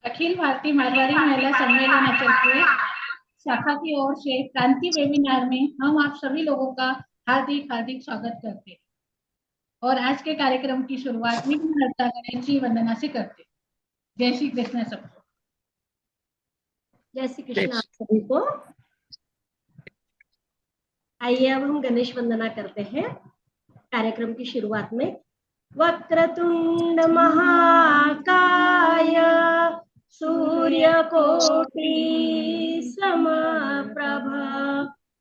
अखिल भारतीय मारवाड़ी महिला सम्मेलन अचलपुर शाखा की ओर से क्रांति वेबिनार में हम आप सभी लोगों का हार्दिक हार्दिक स्वागत करते हैं और आज के कार्यक्रम की शुरुआत विघ्न हर्ता गणेश जी वंदना से करते हैं। जय श्री कृष्ण सबको। जय श्री कृष्ण आप सभी को। आइए अब हम गणेश वंदना करते हैं कार्यक्रम की शुरुआत में। वक्रतुंड महाकाय सूर्यकोटि समप्रभ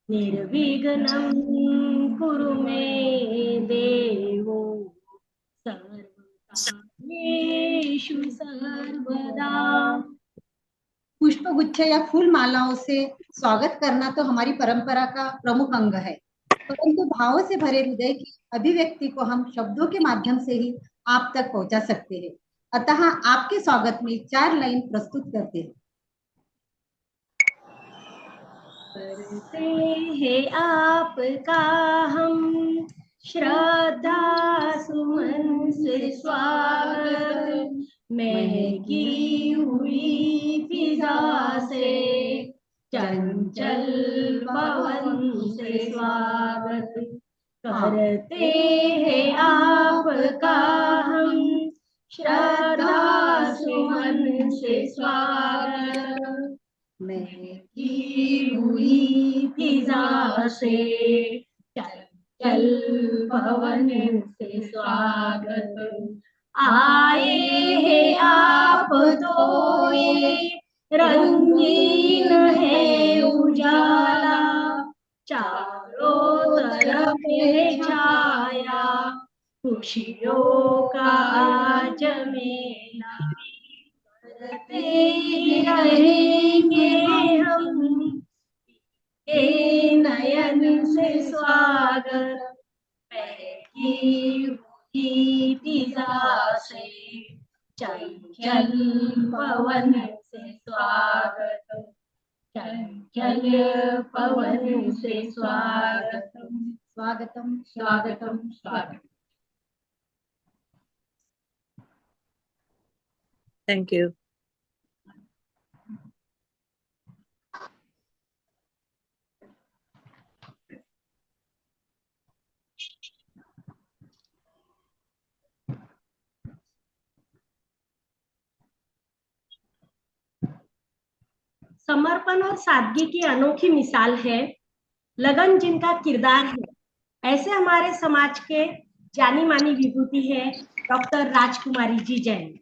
निर्विघ्नं कुरु मे देवो सर्वकार्येषु सर्वदा। पुष्प गुच्छ या फूल मालाओं से स्वागत करना तो हमारी परंपरा का प्रमुख अंग है, परंतु भावों से भरे हृदय की अभिव्यक्ति को हम शब्दों के माध्यम से ही आप तक पहुंचा सकते हैं। अतः आपके स्वागत में 4 लाइन प्रस्तुत करते हैं। करते हैं आपका हम श्रद्धा सुमन से स्वागत, महकी हुई फिजा से चंचल पवन से स्वागत। करते हैं आपका हम श्रद्धा सुमन से स्वागत, महकी हुई फिजा से चंचल पवन से स्वागत। आए हैं आप तो ये रंगीन है उजाला, चारों तरफ है छाया खुशियों का आज मेला। करते रहेंगे हम के नयन से स्वागत, महकी हुई फिजा से चंचल पवन से स्वागत, चंचल पवन से स्वागत। स्वागतम स्वागतम स्वागतम। Thank you. समर्पण और सादगी की अनोखी मिसाल है, लगन जिनका किरदार है, ऐसे हमारे समाज के जानी मानी विभूति है डॉक्टर राजकुमारी जी जैन।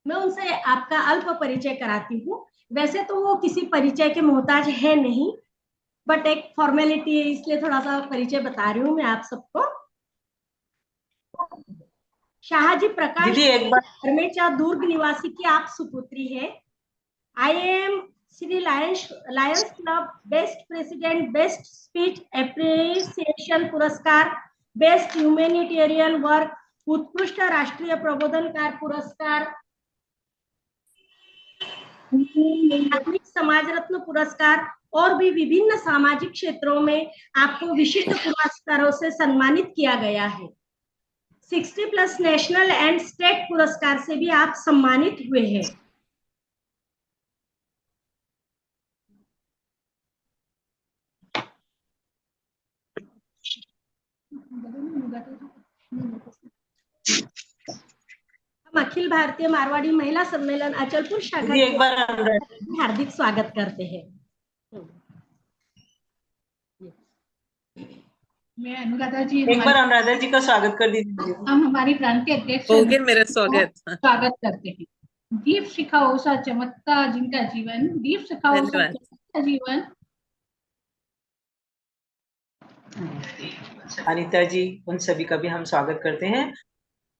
मैं उनसे आपका अल्प परिचय कराती हूँ। वैसे तो वो किसी परिचय के मोहताज है नहीं, बट एक फॉर्मेलिटी है इसलिए थोड़ा सा परिचय बता रही हूँ मैं आप सबको। शाहजी प्रकाश धर्मेचा दुर्ग निवासी की आप सुपुत्री है। I am Shri Lions club best president, best speech appreciation पुरस्कार, बेस्ट ह्यूमैनिटेरियन वर्क, उत्कृष्ट राष्ट्रीय प्रबोधनकार पुरस्कार, नागरिक समाज रत्न पुरस्कार और भी विभिन्न सामाजिक क्षेत्रों में आपको विशिष्ट पुरस्कारों से सम्मानित किया गया है। 60+ नेशनल एंड स्टेट पुरस्कार से भी आप सम्मानित हुए हैं। हम अखिल भारतीय मारवाड़ी महिला सम्मेलन अचलपुर शाखा एक बार हार्दिक स्वागत करते हैं। मैं अनुराधा जी, एक बार अनुराधा जी का स्वागत कर दीजिए। हम हमारी प्रांतीय अध्यक्ष होगे मेरा स्वागत करते हैं। दीप शिखा ओसा चमकता जिनका जीवन, दीप शिखा ओसा चमकता जीवन। अनीता जी, उन सभी का भी हम स्वागत करते हैं।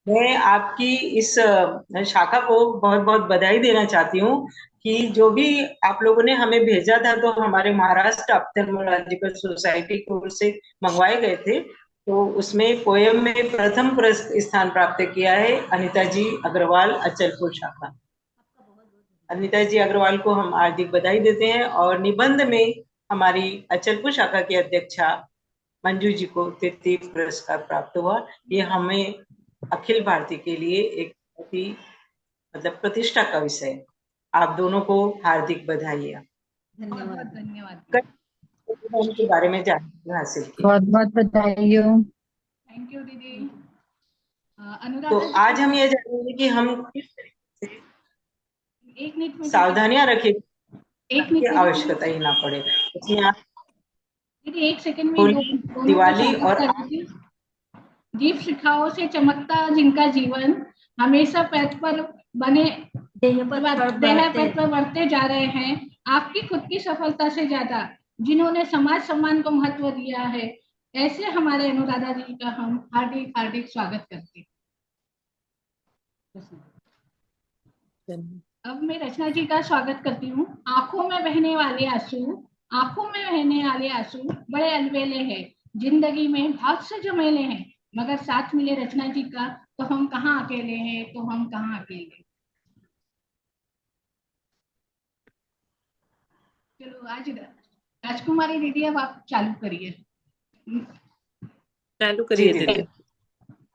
मैं आपकी इस शाखा को बहुत बहुत बधाई देना चाहती हूँ कि जो भी आप लोगों ने हमें भेजा था, तो हमारे महाराष्ट्र ऑप्थेल्मोलॉजिकल सोसाइटी की ओर से मंगवाए गए थे, तो उसमें पोएम में प्रथम स्थान प्राप्त किया है अनीता जी अग्रवाल, अचलपुर शाखा। अनीता जी अग्रवाल को हम हार्दिक बधाई देते हैं। और निबंध में हमारी अचलपुर शाखा की अध्यक्षा मंजू जी को तृतीय पुरस्कार प्राप्त हुआ। ये हमें अखिल भारतीय के लिए एक बहुत ही मतलब प्रतिष्ठा का विषय है। आप दोनों को हार्दिक बधाई। बहुत बहुत धन्यवाद। धन्यवाद। के बारे में जानकारी हासिल की। बहुत बहुत बधाई हो। थैंक यू दीदी। तो अनुराधा जी, आज हम ये जानेंगे कि हम किस तरीके से एक मिनट में दीदी, सावधानियां रखें एक की मिनट में आवश्यकता ही ना पड़े। उसमें आप दीदी, एक सेकंड में होली, दोनों का दिवाली स्वागत और कर दीजिए। दीप शिखाओं से चमकता जिनका जीवन, हमेशा पथ पर बने देह पर देह बढ़ते पथ पर बढ़ते जा रहे हैं, आपकी खुद की सफलता से ज्यादा, जिन्होंने समाज सम्मान को महत्व दिया है, ऐसे हमारे अनुराधा जी का हम हार्दिक हार्दिक स्वागत करते हैं। अब मैं रचना जी का स्वागत करती हूँ। आंखों में बहने वाले आंसू, आंखों में बहने वाले आंसू बड़े अलबेले हैं, जिंदगी में बहुत से झमेले हैं, मगर साथ मिले रचना जी का तो हम कहाँ अकेले हैं, तो हम कहाँ अकेले। चलो आज राजकुमारी दीदी, अब आप चालू करिए। चालू जी करिए दीदी। दीदी।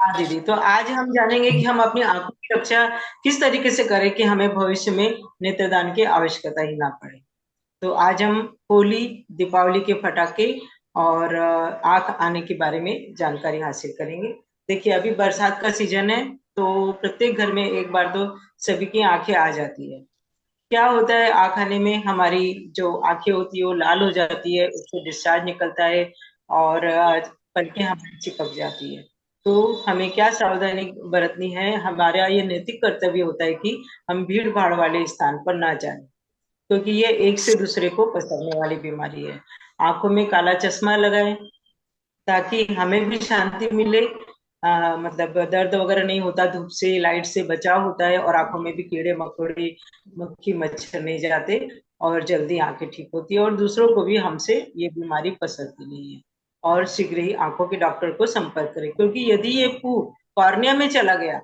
हाँ दीदी, तो आज हम जानेंगे कि हम अपनी आंखों की रक्षा किस तरीके से करें कि हमें भविष्य में नेत्रदान की आवश्यकता ही ना पड़े। तो आज हम होली, दीपावली के पटाखे और आंख आने के बारे में जानकारी हासिल करेंगे। देखिए, अभी बरसात का सीजन है, तो प्रत्येक घर में एक बार तो सभी की आंखें आ जाती है। क्या होता है, आंख आने में हमारी जो आंखें होती है वो लाल हो जाती है, उससे डिस्चार्ज निकलता है और पलकें हमारी चिपक जाती है। तो हमें क्या सावधानी बरतनी है, हमारा ये नैतिक कर्तव्य होता है कि हम भीड़ भाड़ वाले स्थान पर ना जाएं, क्योंकि ये एक से दूसरे को पसरने वाली बीमारी है। आंखों में काला चश्मा लगाएं ताकि हमें भी शांति मिले, मतलब दर्द वगैरह नहीं होता, धूप से लाइट से बचाव होता है और आंखों में भी कीड़े मकोड़े मक्खी मच्छर नहीं जाते और जल्दी आंखें ठीक होती है और दूसरों को भी हमसे ये बीमारी पसरती नहीं है। और शीघ्र ही आंखों के डॉक्टर को संपर्क करें, क्योंकि यदि ये कॉर्निया में चला गया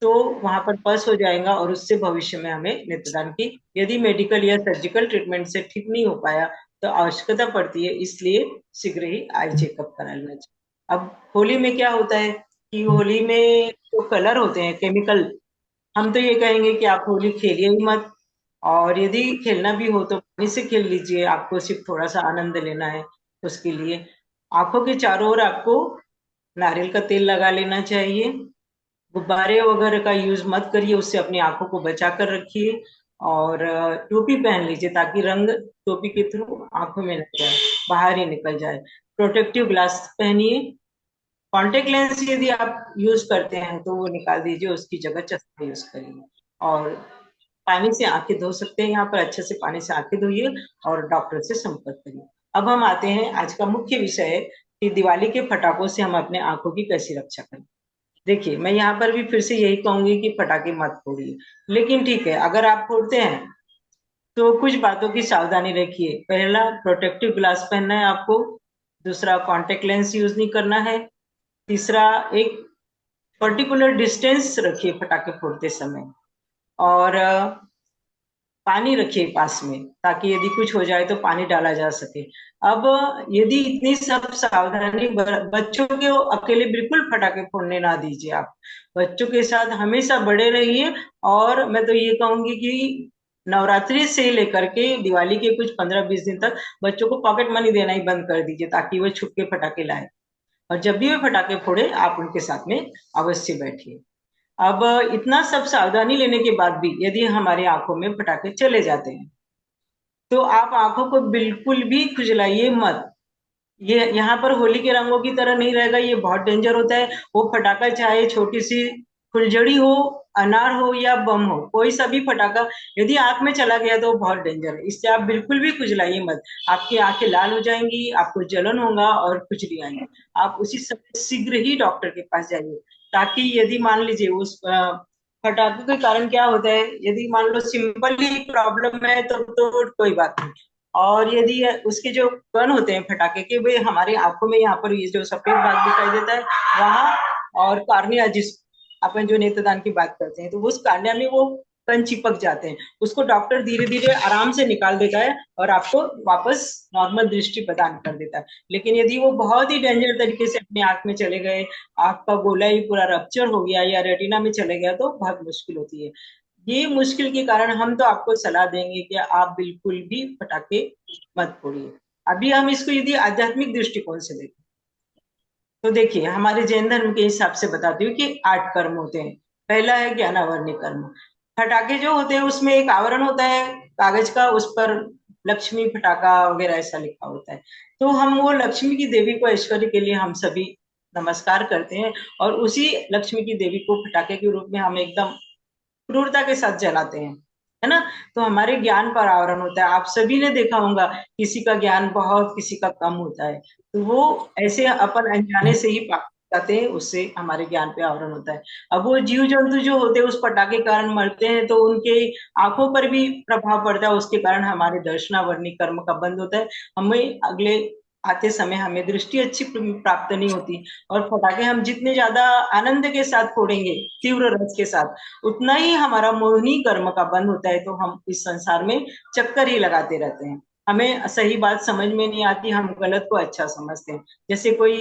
तो वहां पर पस हो जाएगा और उससे भविष्य में हमें नेत्रदान की यदि मेडिकल या सर्जिकल ट्रीटमेंट से ठीक नहीं हो पाया तो आवश्यकता पड़ती है, इसलिए शीघ्र ही आई चेकअप करा लेना चाहिए। अब होली में क्या होता है कि होली में जो कलर होते हैं केमिकल, हम तो ये कहेंगे कि आप होली खेलिए ही मत, और यदि खेलना भी हो तो पानी से खेल लीजिए, आपको सिर्फ थोड़ा सा आनंद लेना है। उसके लिए आंखों के चारों ओर आपको नारियल का तेल लगा लेना चाहिए। गुब्बारे वगैरह का यूज मत करिए, उससे अपनी आंखों को बचा कर रखिए। और टोपी पहन लीजिए ताकि रंग टोपी के थ्रू आंखों में न जाए, बाहर ही निकल जाए। प्रोटेक्टिव ग्लास पहनिए। कॉन्टेक्ट लेंस यदि आप यूज करते हैं तो वो निकाल दीजिए, उसकी जगह चश्मा यूज करिए। और पानी से आंखें धो सकते हैं, यहाँ पर अच्छे से पानी से आंखें धोइए और डॉक्टर से संपर्क करिए। अब हम आते हैं, आज का मुख्य विषय है कि दिवाली के पटाखों से हम अपने आंखों की कैसी रक्षा करें। देखिए, मैं यहाँ पर भी फिर से यही कहूंगी कि पटाखे मत फोड़िए, लेकिन ठीक है, अगर आप फोड़ते हैं तो कुछ बातों की सावधानी रखिए। पहला, प्रोटेक्टिव ग्लास पहनना है आपको। दूसरा, कॉन्टेक्ट लेंस यूज नहीं करना है। तीसरा, एक पर्टिकुलर डिस्टेंस रखिए पटाखे फोड़ते समय। और पानी रखिए पास में ताकि यदि कुछ हो जाए तो पानी डाला जा सके। अब यदि इतनी सब सावधानी, बच्चों को अकेले बिल्कुल पटाखे फोड़ने ना दीजिए। आप बच्चों के साथ हमेशा बड़े रहिए। और मैं तो ये कहूंगी कि नवरात्रि से लेकर के दिवाली के कुछ 15-20 दिन तक बच्चों को पॉकेट मनी देना ही बंद कर दीजिए ताकि वो छुप के पटाखे लाए, और जब भी वे पटाखे फोड़े आप उनके साथ में अवश्य बैठिए। अब इतना सब सावधानी लेने के बाद भी यदि हमारी आंखों में पटाखे चले जाते हैं तो आप आंखों को बिल्कुल भी खुजलाइए मत। ये यहाँ पर होली के रंगों की तरह नहीं रहेगा, ये बहुत डेंजर होता है। वो पटाखा चाहे छोटी सी फुलझड़ी हो, अनार हो या बम हो, कोई सा भी पटाखा यदि आंख में चला गया तो बहुत डेंजर है। इससे आप बिल्कुल भी खुजलाइए मत, आपकी आंखें लाल हो जाएंगी, आपको जलन होगा और खुजली आएंगी। आप उसी समय शीघ्र ही डॉक्टर के पास जाइए, ताकि यदि मान लीजिए उस पटाखों के कारण क्या होता है, यदि मान लो सिंपल ही प्रॉब्लम है तो कोई बात नहीं। और यदि उसके जो कण होते हैं पटाखे के, वे हमारी आंखों में, यहाँ पर ये जो सफेद भाग दिखाई देता है वहां, और कार्निया, जिस अपन जो नेत्रदान की बात करते हैं, तो उस कार्निया में वो कण चिपक जाते हैं। उसको डॉक्टर धीरे धीरे आराम से निकाल देता है और आपको वापस नॉर्मल दृष्टि प्रदान कर देता है। लेकिन यदि वो बहुत ही डेंजर तरीके से अपनी आंख में चले गए, आंख का गोला ही पूरा रप्चर हो गया या रेटिना में चले गया, तो बहुत मुश्किल होती है। ये मुश्किल के कारण हम तो आपको सलाह देंगे कि आप बिल्कुल भी पटाखे मत फोड़िए। अभी हम इसको यदि आध्यात्मिक दृष्टिकोण से देखें तो देखिए, हमारे जैन धर्म के हिसाब से बताती हूँ कि 8 कर्म होते हैं। पहला है ज्ञानावरणी कर्म। पटाखे जो होते हैं उसमें एक आवरण होता है कागज का, उस पर लक्ष्मी पटाखा वगैरह ऐसा लिखा होता है। तो हम वो लक्ष्मी की देवी को, ऐश्वर्य के लिए हम सभी नमस्कार करते हैं, और उसी लक्ष्मी की देवी को पटाखे के रूप में हम एकदम क्रूरता के साथ जलाते हैं, है ना। तो हमारे ज्ञान पर आवरण होता है। आप सभी ने देखा होगा, किसी का ज्ञान बहुत, किसी का कम होता है, तो वो ऐसे अपन अनजाने से ही पाप जाते हैं, उससे हमारे ज्ञान पे आवरण होता है। अब वो जीव जंतु जो होते हैं उस पटाखे के कारण मरते हैं, तो उनके आंखों पर भी प्रभाव पड़ता है, उसके कारण हमारे दर्शनावरणी कर्म का बंद होता है। हमें अगले आते समय हमें दृष्टि अच्छी प्राप्त नहीं होती। और पटाखे हम जितने ज्यादा आनंद के साथ फोड़ेंगे, तीव्र रस के साथ, उतना ही हमारा मोहिनी कर्म का बंद होता है। तो हम इस संसार में चक्कर ही लगाते रहते हैं, हमें सही बात समझ में नहीं आती, हम गलत को अच्छा समझते हैं। जैसे कोई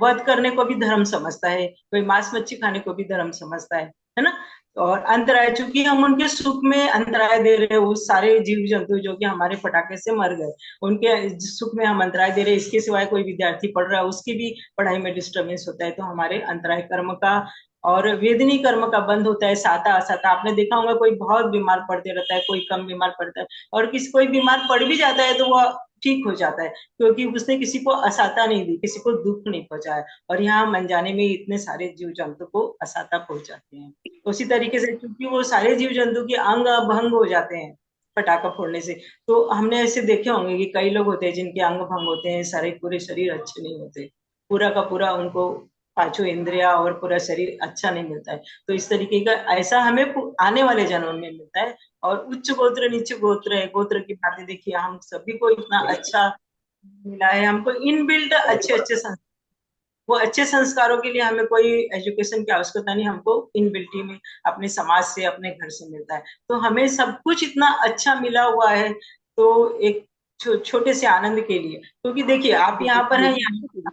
वध करने को भी धर्म समझता है, कोई मांस मच्छी खाने को भी धर्म समझता है ना। और अंतराय, चूंकि हम उनके सुख में अंतराय दे रहे हैं, वो सारे जीव जंतु जो कि हमारे पटाखे से मर गए, उनके सुख में हम अंतराय दे रहे हैं। इसके सिवाय कोई विद्यार्थी पढ़ रहा है, उसकी भी पढ़ाई में डिस्टर्बेंस होता है, तो हमारे अंतराय कर्म का और वेदनी कर्म का बंद होता है। साता असाता, आपने देखा होगा, कोई बहुत बीमार पड़ते रहता है, कोई कम बीमार पड़ता है, और किसी कोई बीमार पड़ भी जाता है तो वह ठीक हो जाता है, क्योंकि उसने किसी को असाता नहीं दी, किसी को दुख नहीं पहुंचाया। और यहाँ हम अनजाने में इतने सारे जीव जंतु को असाता पहुंचाते हैं। उसी तरीके से, क्योंकि वो सारे जीव जंतु के अंग भंग हो जाते हैं पटाखा फोड़ने से, तो हमने ऐसे देखे होंगे कि कई लोग होते हैं जिनके अंग भंग होते हैं, सारे पूरे शरीर अच्छे नहीं होते, पूरा का पूरा उनको पांचों इंद्रिया और पूरा शरीर अच्छा नहीं मिलता है। तो इस तरीके का ऐसा हमें आने वाले जन्म में मिलता है। और उच्च गोत्र नीच गोत्र है, गोत्र की बातें देखिए, हम सभी को इतना अच्छा मिला है, हमको इनबिल्ट अच्छे अच्छे संस्कार, वो अच्छे संस्कारों के लिए हमें कोई एजुकेशन की आवश्यकता नहीं, हमको इनबिल्टी में अपने समाज से, अपने घर से मिलता है। तो हमें सब कुछ इतना अच्छा मिला हुआ है, तो एक छोटे से आनंद के लिए, क्योंकि देखिए आप यहाँ पर हैं, यहाँ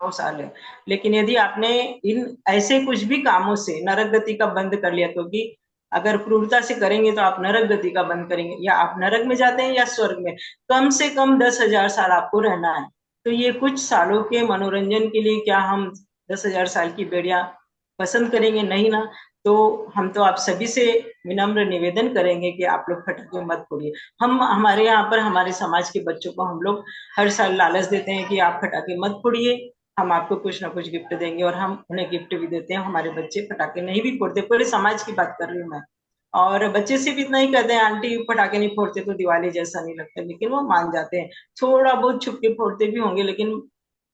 9 साल है, लेकिन यदि आपने इन ऐसे कुछ भी कामों से नरक गति का बंद कर लिया, क्योंकि अगर क्रूरता से करेंगे तो आप नरक गति का बंद करेंगे, या आप नरक में जाते हैं या स्वर्ग में, कम से कम 10,000 साल आपको रहना है। तो ये कुछ सालों के मनोरंजन के लिए क्या हम 10,000 साल की बेड़ियां पसंद करेंगे? नहीं ना। तो हम तो आप सभी से विनम्र निवेदन करेंगे कि आप लोग पटाखे मत फोड़िए। हम हमारे यहाँ पर हमारे समाज के बच्चों को हम लोग हर साल लालच देते हैं कि आप पटाखे मत फोड़िए, हम आपको कुछ ना कुछ गिफ्ट देंगे, और हम उन्हें गिफ्ट भी देते हैं। हमारे बच्चे पटाखे नहीं भी फोड़ते, पूरे समाज की बात कर रही हूँ मैं। और बच्चे से भी इतना ही कहते हैं, आंटी पटाखे नहीं फोड़ते तो दिवाली जैसा नहीं लगता, लेकिन वो मान जाते हैं। थोड़ा बहुत छुप के फोड़ते भी होंगे, लेकिन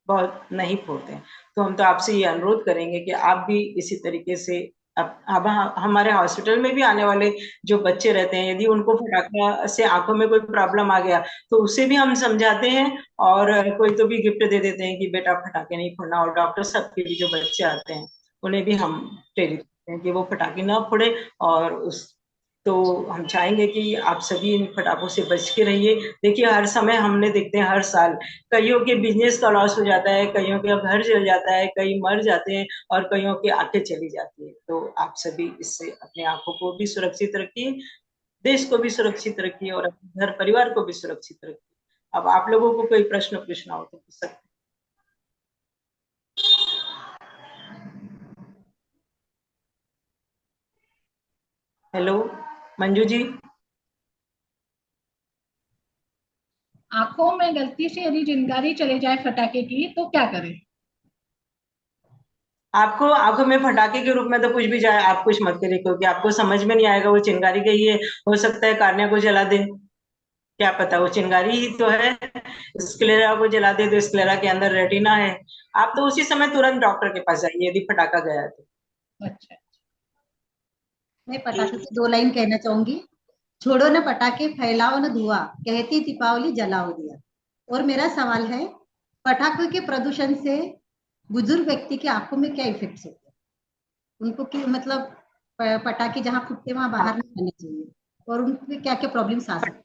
बहुत नहीं फोड़ते हैं। तो हम तो आपसे ये अनुरोध करेंगे कि आप भी इसी तरीके से, अब हमारे हॉस्पिटल में भी आने वाले जो बच्चे रहते हैं, यदि उनको पटाखा से आंखों में कोई प्रॉब्लम आ गया तो उसे भी हम समझाते हैं, और कोई तो भी गिफ्ट दे देते हैं कि बेटा पटाखे नहीं फोड़ना। और डॉक्टर साहब के भी जो बच्चे आते हैं उन्हें भी हम प्रेरित करते हैं कि वो पटाखे ना फोड़े। और उस तो हम चाहेंगे कि आप सभी इन पटाखों से बच के रहिए। देखिए, हर समय हमने देखते हैं, हर साल कईयों के बिजनेस का लॉस हो जाता है, कईयों के घर जल जाता है, कई मर जाते हैं, और कईयों की आंखें चली जाती है। तो आप सभी इससे अपने आंखों को भी सुरक्षित रखिए, देश को भी सुरक्षित रखिए, और अपने घर परिवार को भी सुरक्षित रखिए। अब आप लोगों को कोई प्रश्न पूछना हो तो पूछ सकते हैं। हेलो मंजू जी। आंखों में गलती से यदि चिंगारी चले जाए पटाखे की तो क्या करें? आपको आंखों में पटाखे के रूप में तो कुछ भी जाए, आप कुछ मत करिए, क्योंकि आपको समझ में नहीं आएगा वो चिंगारी गई है। हो सकता है कार्निया को जला दे, क्या पता, वो चिंगारी ही तो है। स्क्लेरा को जला दे तो स्क्लेरा के अंदर रेटिना है। आप तो उसी समय तुरंत डॉक्टर के पास जाइए यदि पटाखा गया है तो। अच्छा। मैं पटाखे से 2 लाइन कहना चाहूंगी। छोड़ो न पटाखे, फैलाओ न धुआं, कहती दीपावली जलाओ दिया। और मेरा सवाल है, पटाखों के प्रदूषण से बुजुर्ग व्यक्ति की आंखों में क्या इफेक्ट्स होते हैं? उनको की मतलब पटाखे जहाँ फूटते वहां बाहर नहीं आने चाहिए, और उनके क्या क्या प्रॉब्लम्स आ सकते हैं?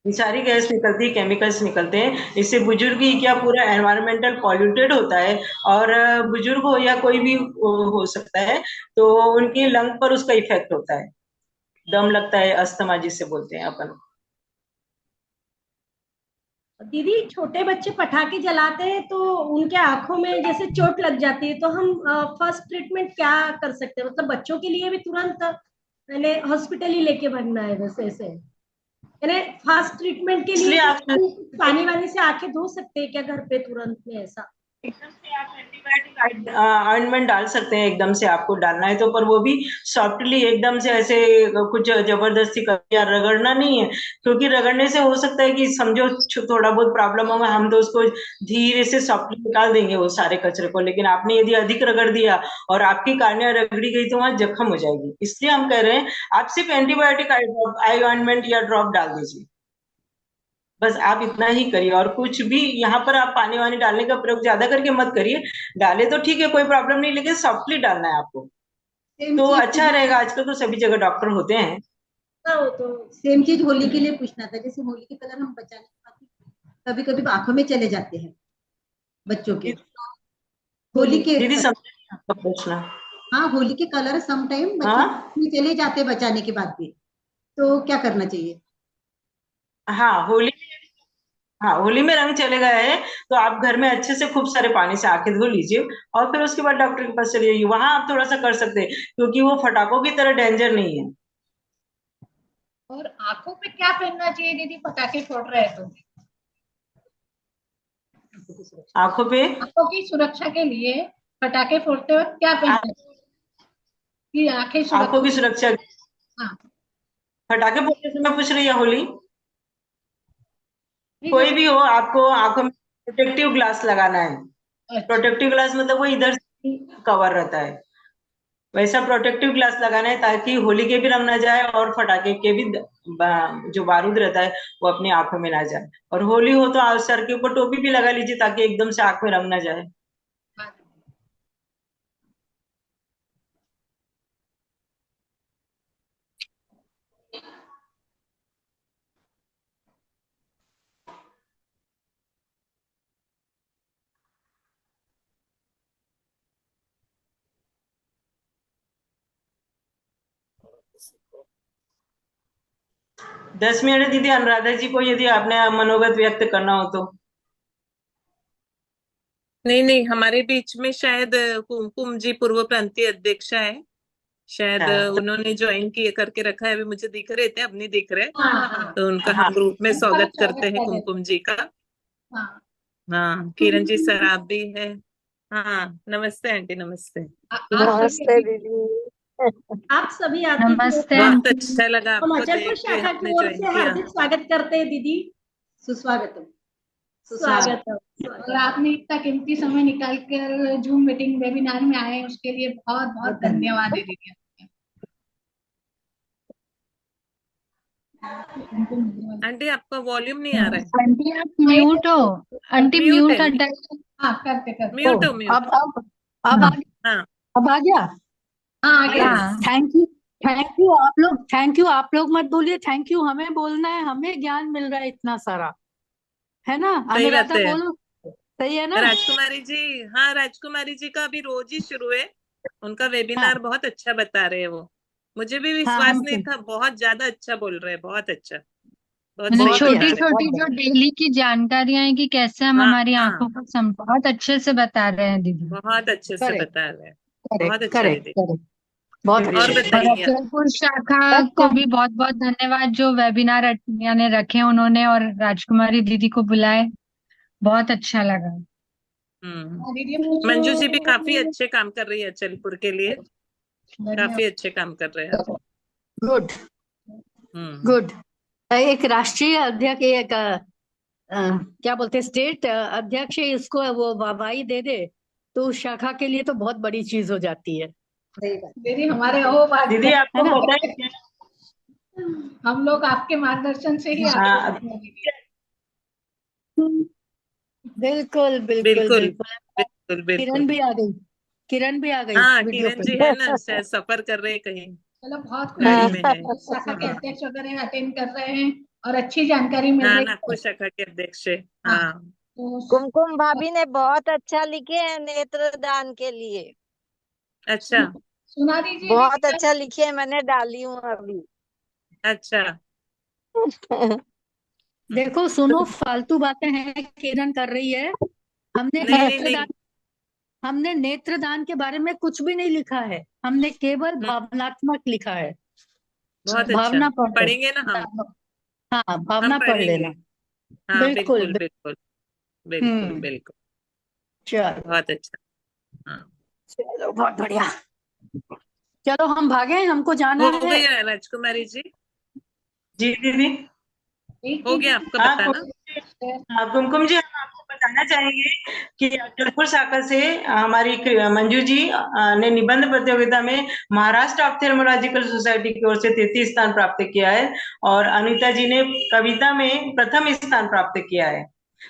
ये सारी गैस निकलती है, केमिकल्स निकलते हैं। इससे बुजुर्ग ही क्या पूरा एनवायरमेंटल पॉल्यूटेड होता है। और बुजुर्ग हो या कोई भी हो सकता है, तो उनकी लंग पर उसका इफेक्ट होता है, दम लगता है, अस्थमा जिसे बोलते हैं अपन। दीदी, छोटे बच्चे पटाखे जलाते हैं तो उनके आंखों में जैसे चोट लग जाती है, तो हम फर्स्ट ट्रीटमेंट क्या कर सकते हैं? मतलब बच्चों के लिए भी तुरंत मैंने हॉस्पिटल ही लेके बनना है वैसे ऐसे, यानी फास्ट ट्रीटमेंट के लिए इसलिए आप पानी वानी से आंखें धो सकते हैं क्या घर पे तुरंत में ऐसा? एकदम से आप एंटीबायोटिक ऑइंटमेंट डाल सकते हैं, एकदम से आपको डालना है तो, पर वो भी सॉफ्टली, एकदम से ऐसे कुछ जबरदस्ती कर या रगड़ना नहीं है। क्योंकि रगड़ने से हो सकता है कि समझो थोड़ा बहुत प्रॉब्लम होगा, हम तो उसको धीरे से सॉफ्टली निकाल देंगे वो सारे कचरे को। लेकिन आपने यदि अधिक रगड़ दिया और आपकी कार्निया रगड़ी गई तो वहां जख्म हो जाएगी। इसलिए हम कह रहे हैं आप सिर्फ एंटीबायोटिक आई ऑइंटमेंट या ड्रॉप डाल दीजिए, बस आप इतना ही करिए। और कुछ भी यहाँ पर आप पानी वानी डालने का प्रयोग ज्यादा करके मत करिए। डाले तो ठीक है, कोई प्रॉब्लम नहीं, लेकिन सॉफ्टली डालना है आपको, सेम तो चीज अच्छा रहेगा। आजकल तो सभी जगह डॉक्टर होते हैं। वो तो सेम चीज होली के लिए पूछना था। जैसे होली के कलर हम बचा नहीं पाते, कभी कभी आंखों में चले जाते हैं बच्चों के। होली के दीदी समझ आपका प्रश्न। हाँ, होली के कलर सम टाइम बच्चों हाँ में चले जाते हैं बचाने के बाद भी, तो क्या करना चाहिए? हाँ, होली, हाँ होली में रंग चले गए हैं तो आप घर में अच्छे से खूब सारे पानी से आंखें धो लीजिए, और फिर उसके बाद डॉक्टर के पास चले जाइए। वहां आप थोड़ा सा कर सकते हैं, क्योंकि वो फटाकों की तरह डेंजर नहीं है। और आंखों पे क्या पहनना चाहिए दीदी, पटाखे फोड़ रहे हैं तो? आंखों पे आंखों की सुरक्षा के लिए पटाखे फोड़ते वक्त क्या पहनना चाहिए कि आंखें आंखों की सुरक्षित? सुरक्षा, हाँ, फटाके फोड़ते समय पूछ रही है होली? नहीं कोई जैसे, भी हो, आपको आंखों में प्रोटेक्टिव ग्लास लगाना है। अच्छा, प्रोटेक्टिव ग्लास मतलब वो इधर से कवर रहता है, वैसा प्रोटेक्टिव ग्लास लगाना है, ताकि होली के भी रंग ना जाए और फटाके के भी जो बारूद रहता है वो अपनी आंखों में ना जाए। और होली हो तो आप सर के ऊपर टोपी भी लगा लीजिए, ताकि एकदम से आंख में रंग ना जाए। हाँ। 10 मिनट है दीदी। अनुराधा जी को यदि आपने मनोगत व्यक्त करना हो तो। नहीं नहीं, हमारे बीच में शायद कुमकुम जी पूर्व प्रांतीय अध्यक्षा है, शायद हाँ उन्होंने ज्वाइन किए करके रखा है। अभी मुझे दिख रहे थे, अब नहीं दिख रहे। हाँ हाँ तो उनका हाँ हम ग्रुप में हाँ, स्वागत स्वागत करते हैं, कर रहे कुमकुम थे। जी का। हाँ, हाँ, किरण जी सराब भी है। हाँ, नमस्ते आंटी, नमस्ते। आप सभी नमस्ते अभी, दीदी। आप सभी अतिथि नमस्ते बहुत आंटी। अच्छा लगा हम आपको अचलपुर देख के, शाखा आपने की ओर ज्वाइन से किया। हार्दिक स्वागत करते हैं दीदी। सुस्वागतम। स्वागत है, और स्वागत है। आपने इतना कीमती समय निकाल कर जूम मीटिंग वेबिनार में आए, उसके लिए बहुत बहुत बहुत धन्यवाद। धन्यवाद है दीदी। आंटी आपका वॉल्यूम नहीं आ रहा है। आंटी आप म्यूट हो। आंटी म्यूट है, म्यूट हटाइए। हाँ, करते करते। म्यूट हो, म्यूट। अब आ गया। हाँ अब आ गया। हाँ, आगे यस। हाँ, थैंक यू। थैंक यू आप लोग मत बोलिए, थैंक यू हमें बोलना है। हमें ज्ञान मिल रहा है इतना सारा, है ना? सही बात अनुराधा है। बोलो, सही है ना? राजकुमारी जी, हाँ राजकुमारी जी का अभी रोज ही शुरू है, उनका वेबिनार हाँ बहुत अच्छा बता रहे हैं वो। मुझे भी हाँ, विश्वास हम नहीं था, बहुत ज्यादा अच्छा बोल रहे हैं, बहुत अच्छा, बहुत मैंने सही छोटी बता रहे हैं। छोटी जो डेली की जानकारियां हैं कि कैसे हम हाँ हमारी हाँ, आंखों को बहुत अच्छे से बता रहे हैं दीदी। बहुत अच्छे से करेक्ट, बता रहे हैं। बहुत करेक्ट, अच्छा करेक्ट, दीदी। करेक्ट। बहुत और अच्छा। और बताइए। अफजलपुर शाखा बस को भी बहुत बहुत धन्यवाद, जो वेबिनार यानी रखे उन्होंने और राजकुमारी दीदी को बुलाए, बहुत अच्छा लगा। दीदी कुछ मंजू जी भी काफी अच्छे काम कर रही है अचलपुर के लिए, धन्यवाद। काफी अच्छे काम कर रहे हैं। गुड, हम्म। गुड। एक राष्ट्रीय अध्यक्ष, एक क्या बोलते हैं, स्टेट अध्यक्ष इसको वो वाहवाही दे दे तो उस शाखा के लिए तो बहुत बड़ी चीज हो जाती है सही बात। दीदी हमारे अहो दीदी भाग्य, आपको ना? पता है क्या? हम लोग आपके मार्गदर्शन से ही आगे हाँ, बढ़े हैं दीदी। बिल्कुल बिल्कुल बिल्कुल बिल्कुल। बिल्कुल किरण बिल्कुल। भी आ गई, किरण भी आ गई हाँ, वीडियो किरण पे। जी है ना, शायद सफर कर रहे हैं कहीं, चलो बहुत खुशी गाड़ी हाँ, है, में है। शाखा के हाँ अध्यक्ष वगैरह अटेंड कर रहे हैं और अच्छी जानकारी मिल हाँ, रही है। नागपुर शाखा के अध्यक्ष है। हाँ। हाँ, तो कुमकुम भाभी ने बहुत अच्छा लिखे हैं नेत्रदान के लिए, अच्छा सुना दीजिए बहुत दीदी। अच्छा लिखे हैं, मैंने डाली हूँ अभी। अच्छा। देखो सुनो, फालतू बातें हैं किरण कर रही है। हमने नहीं नहीं नेत्रदान नहीं। हमने नेत्रदान के बारे में कुछ भी नहीं लिखा है, हमने केवल भावनात्मक लिखा है। बहुत अच्छा, भावना पढ़ पढ़ेंगे ना हम लेना। हाँ, हम भावना पढ़ पढ़ेंगे। लेना। हाँ, बिल्कुल बिल्कुल बिल्कुल बिल्कुल हम्म। बिल्कुल। चलो बहुत अच्छा। हाँ, चलो, बहुत बढ़िया। चलो हम भागे, हमको जाना हो है। गया राजकुमारी जी, जी दीदी। एक हो चीज गया आपका हाँ बताना। कुमकुम जी, हम आपको बताना चाहेंगे कि जबलपुर शाखा से हमारी मंजू जी ने निबंध प्रतियोगिता में महाराष्ट्र ऑप्थेल्मोलॉजिकल सोसाइटी की ओर से 33 स्थान प्राप्त किया है और अनीता जी ने कविता में प्रथम स्थान प्राप्त किया है।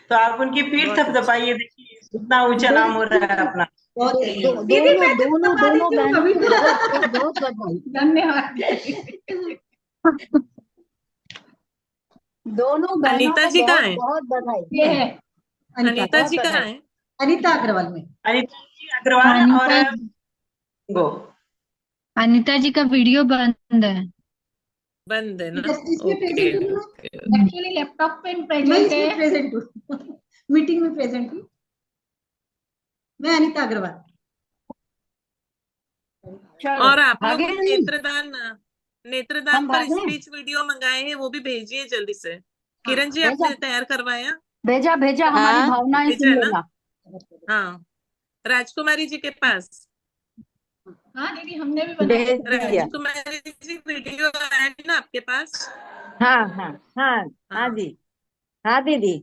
तो आप उनकी पीठ बहुत अच्छा। थपथपाइए, देखिए कितना ऊंचा नाम हो रहा है अपना। बहुत सही है। दीदी दोनों मैं तो दोनों बता दोनों देती हूँ बहनों कभी को बहुत बहुत बधाई। धन्यवाद। दोनों बहनों अनीता को जी कहाँ बहुत है? बहुत बधाई। ये है अनीता बहुत जी कहाँ बधाई। है? अनीता अग्रवाल में। अनीता जी अग्रवाल और गो। अनीता जी का वीडियो बंद है। बंद है ना? इसमें ओके प्रेजेंट हूँ ओके। एक्चुअली लैपटॉप पे मैं प्रेजेंट इसमें है। प्रेजेंट हूँ मीटिंग में प्रेजेंट हूँ मैं अनीता अग्रवाल। चलो और आप लोग भागे नहीं, नेत्रदान हम पर भागे। स्पीच वीडियो मंगाए हैं, वो भी भेजिए जल्दी से। हाँ, किरण जी भेजा आपने तैयार करवाया? भेजा भेजा, हमारी हाँ भावनाएं भेजा सुन है ना? लेना। हाँ, राजकुमारी जी के पास। हाँ दीदी हमने भी बनाया भेज है। दिया। राजकुमारी जी वीडियो है ना आपके पास? हाँ हाँ हाँ हाँ हाँ जी, हाँ दीदी।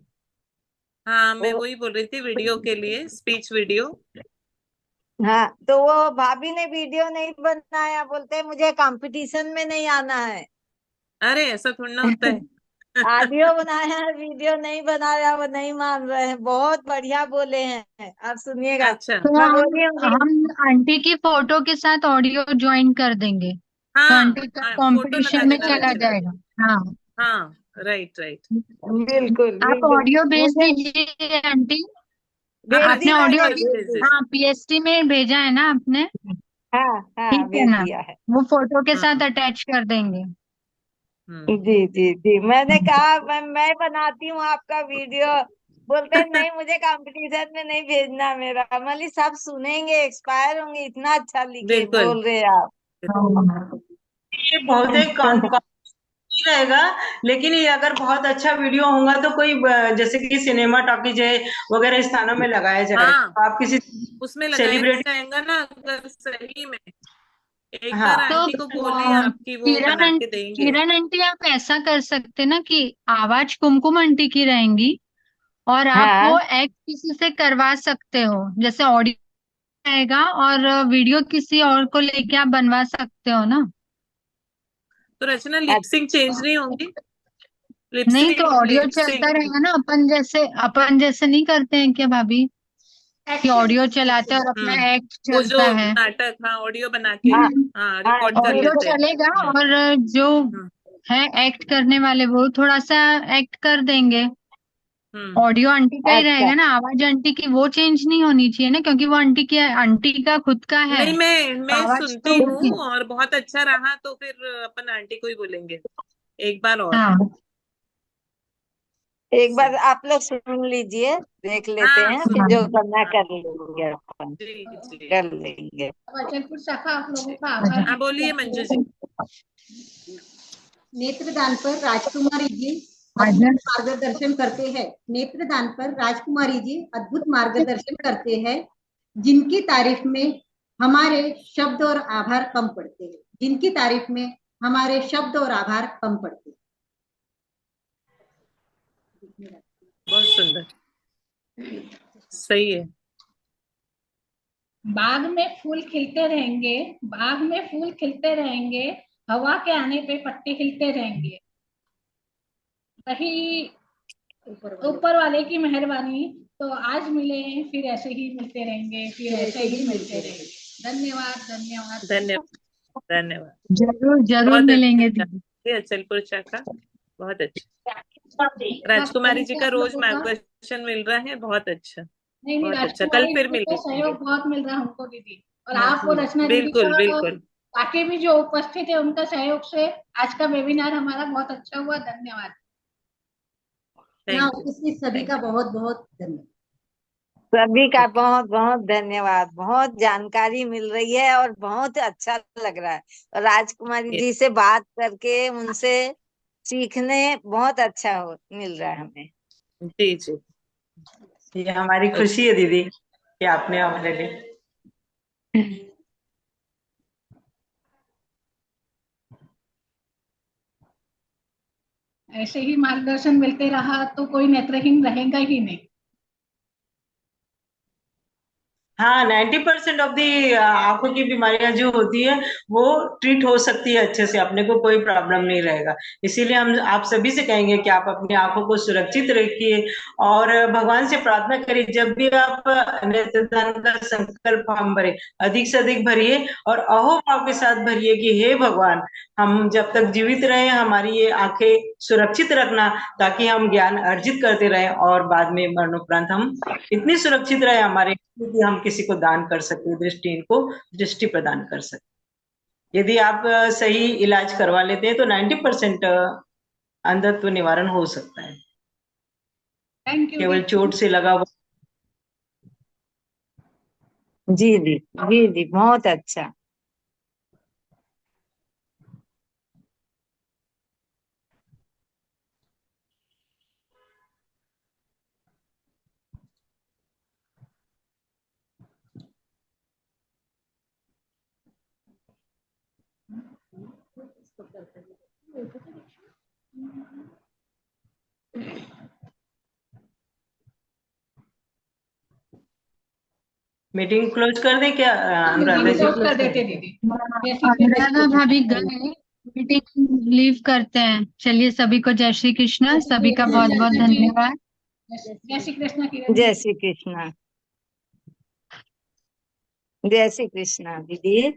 हाँ, मैं वो वही बोल रही थी वीडियो के लिए, स्पीच वीडियो। हाँ, तो वो भाभी ने वीडियो नहीं बनाया, बोलते हैं मुझे कंपटीशन में नहीं आना है। अरे ऐसा थोड़ा ना होता है। ऑडियो बनाया है, वीडियो नहीं बनाया, वो नहीं मान रहे हैं। बहुत बढ़िया बोले हैं, आप सुनिएगा। अच्छा। तो मैं हम बोली हूँ हम आंटी की फोटो के साथ ऑडियो ज्वाइन कर देंगे, तो हाँ आंटी का हाँ, फोटो लगा कंपटीशन में देना चला रचना। जाएगा। हाँ, हाँ, राइट राइट। बिल्कुल आप बिल्कुल। ऑडियो भेज मुझे दीजिए आंटी। भेज आपने दिया ऑडियो, दीदी। भेज। हाँ पीएसटी में भेजा है ना आपने? हाँ हाँ, ठीक है भेज ना, दिया है। वो फोटो के साथ हाँ। अटैच कर देंगे। जी जी जी, मैंने कहा मैं बनाती हूँ आपका वीडियो। बोलते हैं नहीं, मुझे कंपटीशन में नहीं भेजना मेरा। मली सब सुनेंगे, एक्सपायर होंगे, इतना अच्छा लिखे बिल्कुल। बोल रहे हैं आप। हाँ। ये बहुत ही नहीं रहेगा, लेकिन ये अगर बहुत अच्छा वीडियो होगा तो कोई जैसे कि सिनेमा टॉकीज है वगैरह स्थानों में लगाया जाएगा। हाँ, तो आप किसी उसमें लगाया सेलिब्रिटी, जाएगा ना, अगर सही में। एक बार हाँ तो आंटी को बोलिए, आपकी वो बना के देंगे। किरण आंटी आप ऐसा कर सकते ना कि आवाज कुमकुम आंटी की रहेंगी और आप हाँ वो एक्ट किसी से करवा सकते हो, जैसे ऑडियो आएगा और वीडियो किसी और को लेके आप बनवा सकते हो ना। तो रचना लिपसिंग चेंज नहीं होंगी? नहीं तो लिपसिंग ऑडियो चलता लिपसिंग। रहेगा ना, अपन जैसे नहीं करते हैं क्या भाभी, कि ऑडियो चलाते हैं और अपना एक्ट वो जो चलता है। नाटक, हाँ, ऑडियो बना के हाँ हाँ हाँ, रिकॉर्ड कर ऑडियो लेते हैं। चलेगा और जो हम्म है एक्ट करने वाले वो थोड़ा सा एक्ट कर देंगे। हम्म। ऑडियो आंटी का ही अच्छा। रहेगा ना, आवाज आंटी की वो चेंज नहीं होनी चाहिए ना, क्योंकि वो आंटी का खुद का है। नहीं, मैं आवाज तो सुनती हूँ उनकी। और बहुत अच्छा रहा तो फिर अपन आंटी को ही बोलेंगे एक बार और। हाँ एक बार आप लोग सुन लीजिए, देख लेते हाँ, हैं, फिर सुन। जो करना है हाँ, कर लेंगे, अपन जी जी कर लेंगे। अचलपुर शाखा आप लोगों का आभार। हाँ, बोलिए मंजू जी। नेत्रदान पर राजकुमारी जी आज अद्भुत मार्गदर्शन करते हैं। नेत्रदान पर राजकुमारी जी अद्भुत मार्गदर्शन करते हैं, जिनकी तारीफ में हमारे शब्द और आभार कम पड़ते हैं। जिनकी तारीफ में हमारे शब्द और आभार कम पड़ते हैं। बहुत सुंदर, सही है। बाग में फूल खिलते रहेंगे, बाग में फूल खिलते रहेंगे, हवा के आने पे पत्ते हिलते रहेंगे। वही ऊपर वाले की मेहरबानी। तो आज मिले हैं, फिर ऐसे ही मिलते रहेंगे, फिर ऐसे ही मिलते रहेंगे। धन्यवाद धन्यवाद। धन्यवाद धन्यवाद। जरूर जरूर बहुत मिलेंगे अच्छा दीदी। ये अचलपुर शाखा। बहुत अच्छा। राजकुमारी जी का रोज मार्गदर्शन मिल रहा है, बहुत अच्छा, नहीं बहुत अच्छा। कल राजकुमारी फिर जी का मिलेंगे। सहयोग बहुत मिल रहा है हमको दीदी, और आपको रचना दीदी बिल्कुल का बिल्कुल। बाकी भी जो उपस्थित है उनका सहयोग से आज का वेबिनार हमारा बहुत अच्छा हुआ। धन्यवाद। यहाँ थैंक यू। उपस्थित सभी का बहुत बहुत धन्यवाद। सभी का बहुत बहुत धन्यवाद। बहुत जानकारी मिल रही है और बहुत अच्छा लग रहा है। और राजकुमारी जी से बात करके उनसे सीखने बहुत अच्छा मिल रहा है हमें। जी जी, ये हमारी खुशी है दीदी कि आपने हमारे लिए। ऐसे ही मार्गदर्शन मिलते रहा तो कोई नेत्रहीन रहेगा ही नहीं। हाँ, 90% ऑफ दी आंखों की बीमारियां जो होती है वो ट्रीट हो सकती है अच्छे से, अपने को कोई प्रॉब्लम नहीं रहेगा। इसीलिए हम आप सभी से कहेंगे कि आप अपनी आंखों को सुरक्षित रखिए और भगवान से प्रार्थना करिए। जब भी आप नेत्रदान का संकल्प हम भरे, अधिक से अधिक भरिए और अहोभाव के साथ भरिए कि हे भगवान, हम जब तक जीवित रहे हमारी ये आंखें सुरक्षित रखना, ताकि हम ज्ञान अर्जित करते रहे और बाद में मरणोपरांत हम इतनी सुरक्षित रहे हमारे कि हम किसी को दान कर सके, दृष्टि इनको दृष्टि प्रदान कर सके। यदि आप सही इलाज करवा लेते हैं तो 90% अंधत्व निवारण हो सकता है। थैंक यू केवल चोट से लगा हुआ। जी जी जी जी, बहुत अच्छा। मीटिंग क्लोज कर दे क्या अनुराधा जी? क्लोज कर देते दीदी। अनुराधा भाभी गए, मीटिंग लीव करते हैं। चलिए, सभी को जय श्री कृष्ण, सभी का बहुत बहुत धन्यवाद। जय श्री कृष्ण किरण जय जी। श्री कृष्ण। जय श्री कृष्ण दीदी।